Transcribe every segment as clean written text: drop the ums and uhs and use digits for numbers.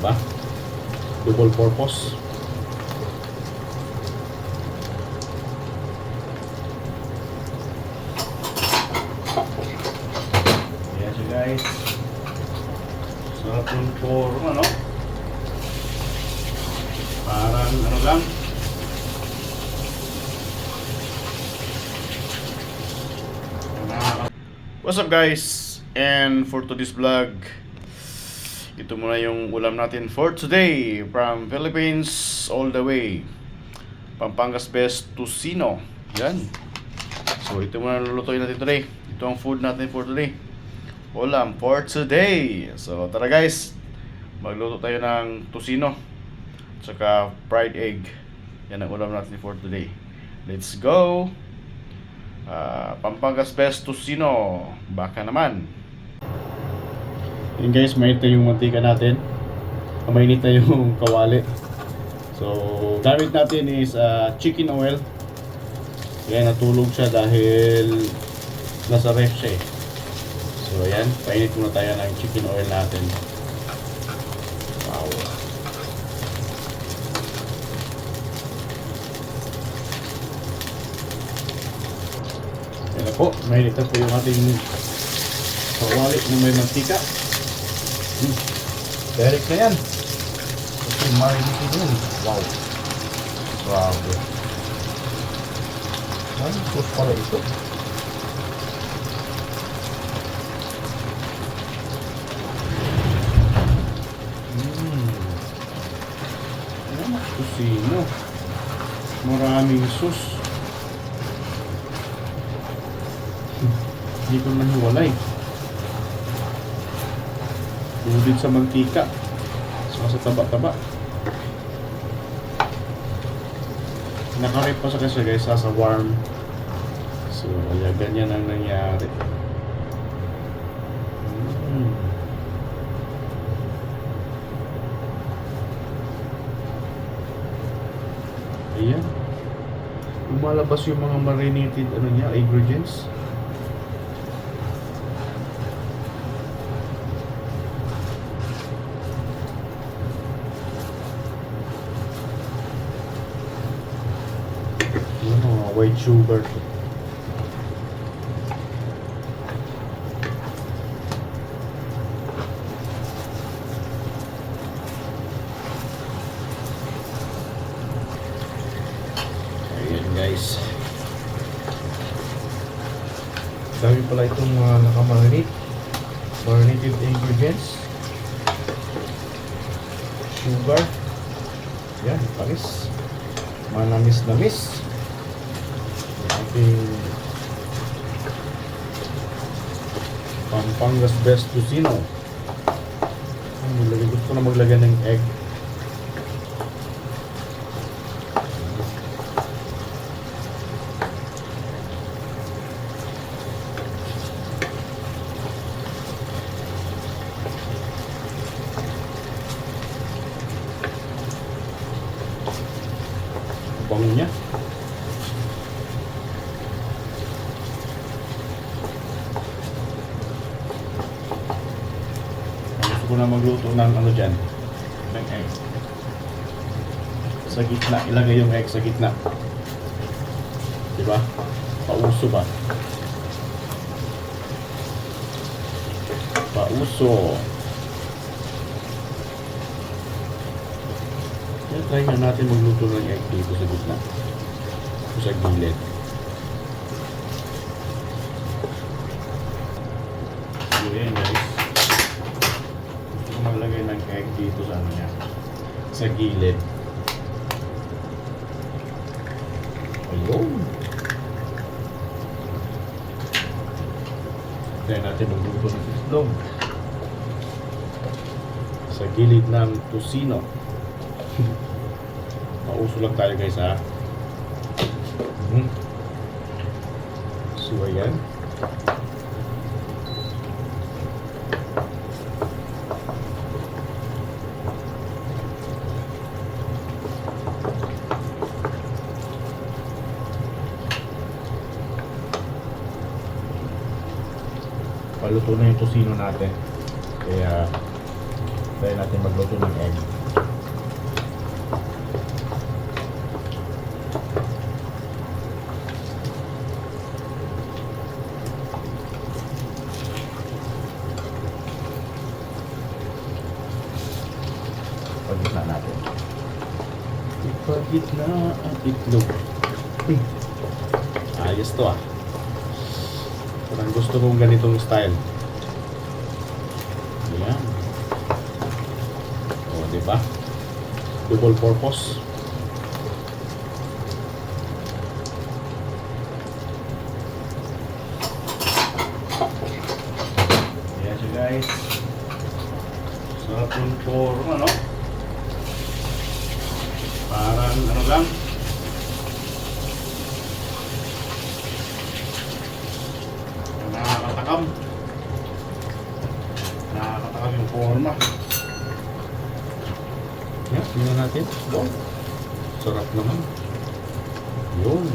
Diba? Double purpose. Ayan siya guys. Sarap yung for ano? Parang ano lang. What's up guys? And for today's vlog, ito muna yung ulam natin for today. From Philippines all the way, Pampangas Best Tocino. Yan. So ito muna lulutuin natin today. Ito ang food natin for today. Ulam for today. So tara guys, magluto tayo ng tocino tsaka fried egg. Yan ang ulam natin for today. Let's go! Pampangas Best Tocino. Baka naman. Yan guys, mainit na yung mantika natin. Mainit na yung kawali. So, gamit natin is chicken oil. Yan, natulog siya dahil nasa ref siya eh. So, ayan, painit muna tayo ng chicken oil natin. Wow. Yan na po, mainit na po yung ating kawali na may mantika. Direct na yan. Kasi marinated yun. Wow. Grabe. Ay, sus pala ito. Ayan, tocino. Maraming sus. Hindi ko nahiwalay. Tulid sa mantika. Sa taba-taba. Nakarip pa sa kasi guys sa warm. So kaya ganyan ang nangyari. Ayan. Lumalabas yung mga marinated ano niya, ingredients. White sugar. Ayan guys. Dami pala itong mga nakamarinate. Marinated ingredients. Sugar. Yan, panis. Manamis-namis. Pampangas Best Tocino. Gusto ko na maglagay ng egg. Bango niya. Gusto ko na magluto ng ano dyan, ng egg sa gitna. Ilagay yung egg sa gitna, diba? Pauso ba? Pauso. Kaya try na natin magluto ng egg dito sa gitna o sa gilid. So yan guys, maglagay ng egg dito sa ano niya, sa gilid. Ayun. Kaya natin magluto ng itlog sa gilid ng tocino. Pauso lang tayo guys ha. So ayan. Paluto na yung tocino natin. Kaya Try natin magluto ng egg. Pagitna natin. Ipagitna ang itlog. Ayos to ah. Parang gusto kong ganitong style. Ayan. O, diba? Double purpose. Ayan siya guys. Sarap yung forma, no? Parang ano lang. Nakakatakam. Nakakatakam yung forma. Yan, tingnan natin. Wow. Sarap naman. Yun.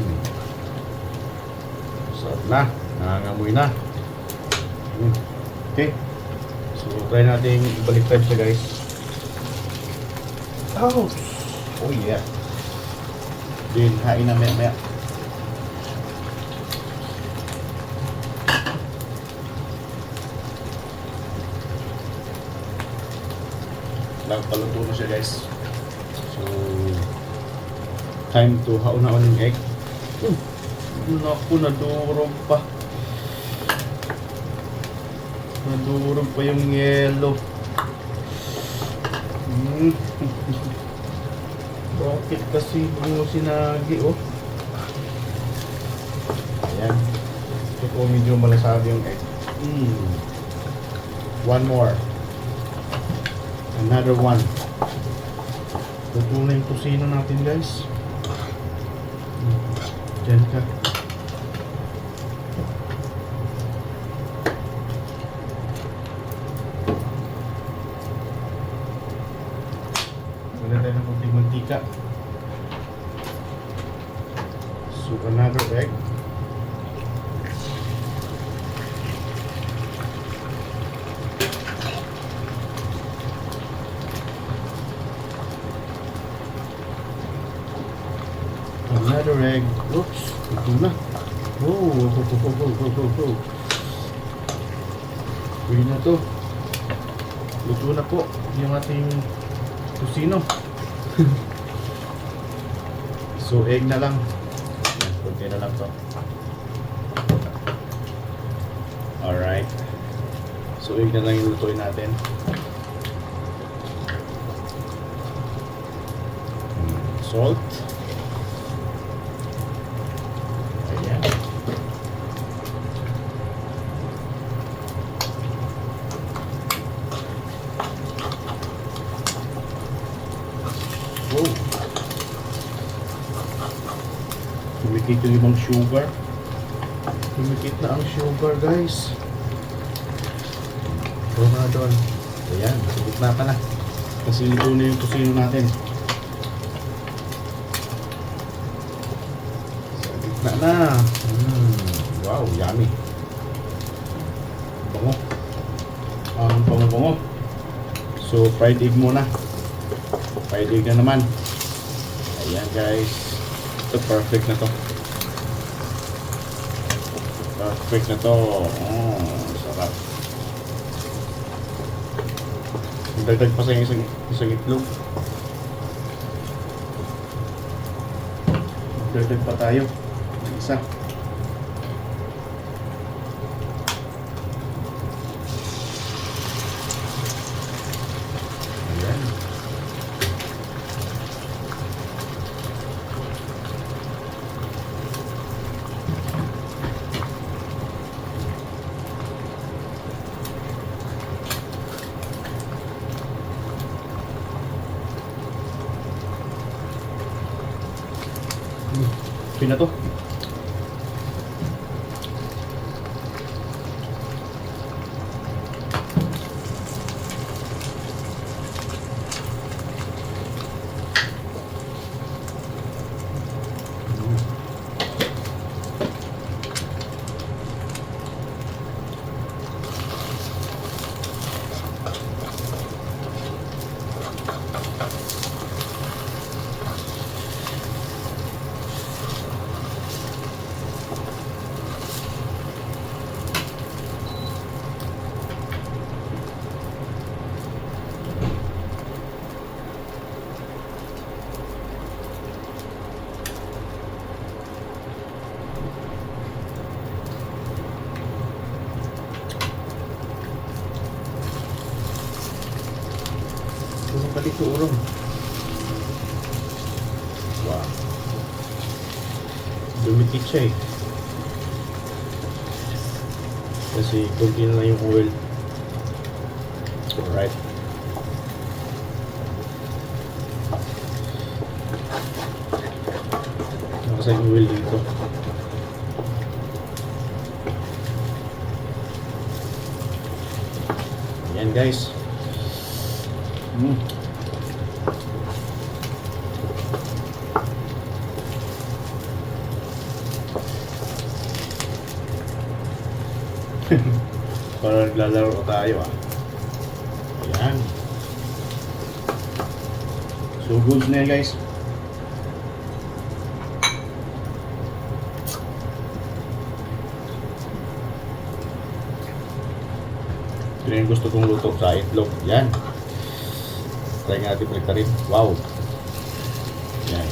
Sarap na. Nangangamoy na. Okay. So, try natin ibaliktad siya guys. Ouch! Oh yeah. Then, hain na maya. Nagpaluto na siya guys. So, time to hauna-un yung egg. Naku, nadurog pa. Nadurog pa yung yellow. Bakit kasi mo sinagi, oh? Ayan. Ito po medyo malasabi yung egg. One more. Another one. Luto na yung tusino natin guys. Diyan ka. Wala tayo ng konting mantika. So another egg. Another egg. Oops, ito na. Go. Pwede na to. Luto na po yung ating tusino. So, egg na lang. Kunti na lang to. Alright. So, egg na lang yung lutuin natin. Salt. Ayan. Oh. Tumikit yung ibang sugar. Tumikit na ang sugar guys. Ito na doon. Ayan, sabot na pala. Kasi ito na yung tusino natin. Sabot na. Wow, yummy. Bango. Ang bango-bango. So, fried egg muna. Fried egg na naman. Ayan guys. Ito perfect na to. Perfect na to. Oh, sarap. Dagdag pa sa isang itlog. Dagdag pa tayo. Isa. Ayan. Pina to. Urong ka dito, urong. Wow. Dumikit siya eh. Kasi kunti na lang yung oil. Alright. Nakasay yung oil dito. Ayan guys. Para naglalaro tayo ah. Ayan. So goods na yan guys. Ito yung gusto kong luto sa itlog. Yan. Try nga natin balik rin. Wow. Yan.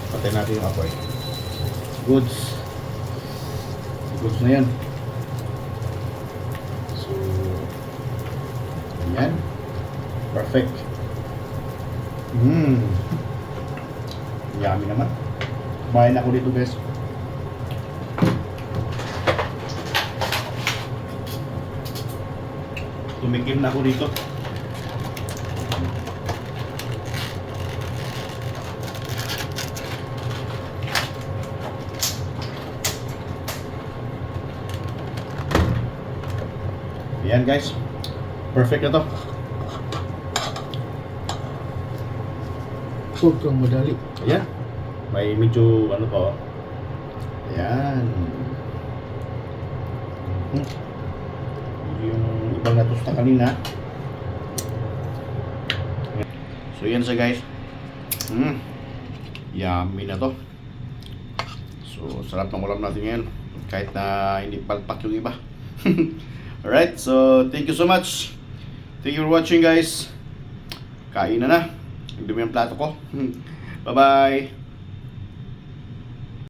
Patay natin yung apoy. Goods. Goods na yan. So, yan. Perfect. Yummy naman. Kumain ako dito guys. Tumikim na ako dito. Ayan guys. Perfect na to. Huwag kang madali. Ayan. May medyo ano pa oh. Ayan. Yung ibang natusta kanina. So yan siya guys. Yummy na to. So sarap ng ulam natin ngayon. Kahit na hindi palpak yung iba. Alright, so thank you so much. Thank you for watching guys. Kain na na. Nagdumi ang plato ko. Bye bye.